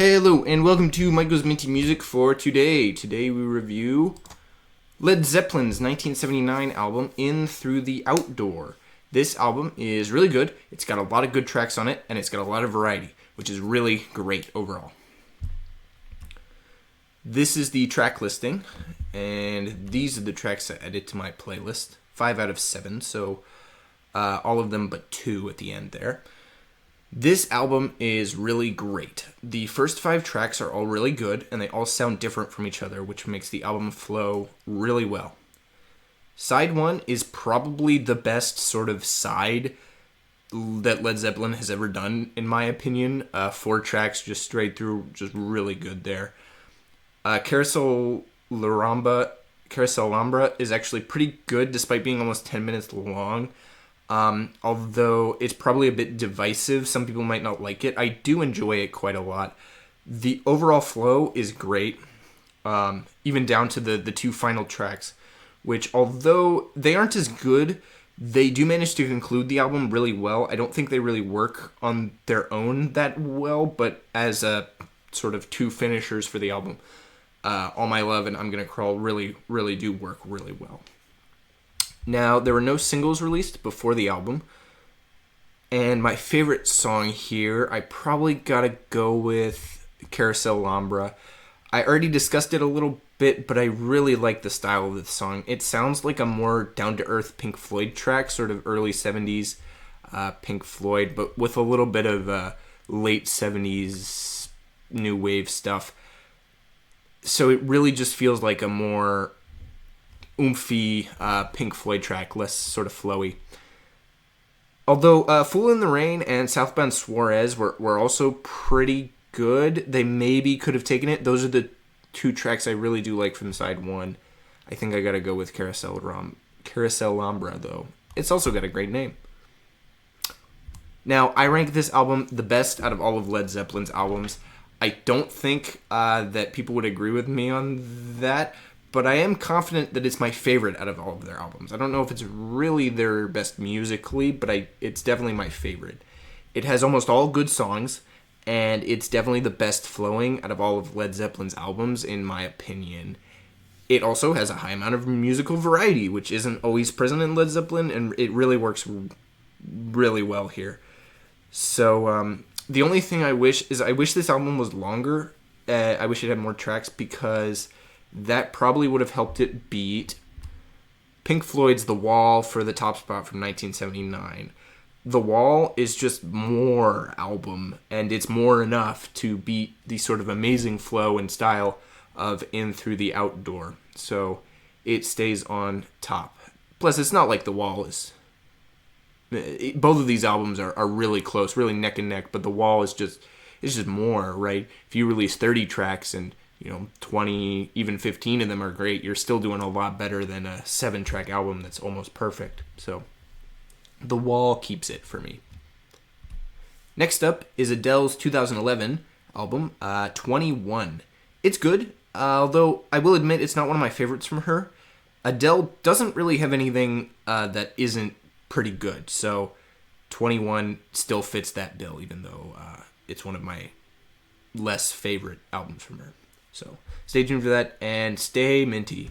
Hello and welcome to Michael's Minty Music for today. Today we review Led Zeppelin's 1979 album, In Through the Outdoor. This album is really good. It's got a lot of good tracks on it, and it's got a lot of variety, which is really great overall. This is the track listing, and these are the tracks I added to my playlist. 5 out of 7, so all of them but 2 at the end there. This album is really great. The first 5 tracks are all really good, and they all sound different from each other, which makes the album flow really well. Side 1 is probably the best sort of side that Led Zeppelin has ever done, in my opinion. 4 tracks just straight through, just really good there. Carousel Lambra is actually pretty good, despite being almost 10 minutes long. Although it's probably a bit divisive. Some people might not like it. I do enjoy it quite a lot. The overall flow is great, even down to the 2 final tracks, which although they aren't as good, they do manage to conclude the album really well. I don't think they really work on their own that well, but as a sort of 2 finishers for the album, All My Love and I'm Gonna Crawl really do work really well. Now, there were no singles released before the album, and my favorite song here, I probably gotta go with Carousel Lambra. I already discussed it a little bit, but I really like the style of this song. It sounds like a more down-to-earth Pink Floyd track, sort of early 70s Pink Floyd, but with a little bit of late 70s new wave stuff. So it really just feels like a more oomphy Pink Floyd track, less sort of flowy. Although Fool in the Rain and Southbound Suarez were also pretty good. They maybe could have taken it. Those are the 2 tracks I really do like from side 1. I think I gotta go with Carousel Lambra, though. It's also got a great name. Now, I rank this album the best out of all of Led Zeppelin's albums. I don't think that people would agree with me on that, but I am confident that it's my favorite out of all of their albums. I don't know if it's really their best musically, but it's definitely my favorite. It has almost all good songs, and it's definitely the best flowing out of all of Led Zeppelin's albums, in my opinion. It also has a high amount of musical variety, which isn't always present in Led Zeppelin, and it really works really well here. So, the only thing I wish this album was longer. I wish it had more tracks, because that probably would have helped it beat Pink Floyd's The Wall for the top spot from 1979. The Wall is just more album, and it's more enough to beat the sort of amazing flow and style of In Through the Outdoor. So it stays on top. Plus, it's not like The Wall is... Both of these albums are really close, really neck and neck, but The Wall is just more, right? If you release 30 tracks and 20, even 15 of them are great, you're still doing a lot better than a 7-track album that's almost perfect. So The Wall keeps it for me. Next up is Adele's 2011 album, 21. It's good, although I will admit it's not one of my favorites from her. Adele doesn't really have anything that isn't pretty good, so 21 still fits that bill, even though it's one of my less favorite albums from her. So stay tuned for that, and stay minty.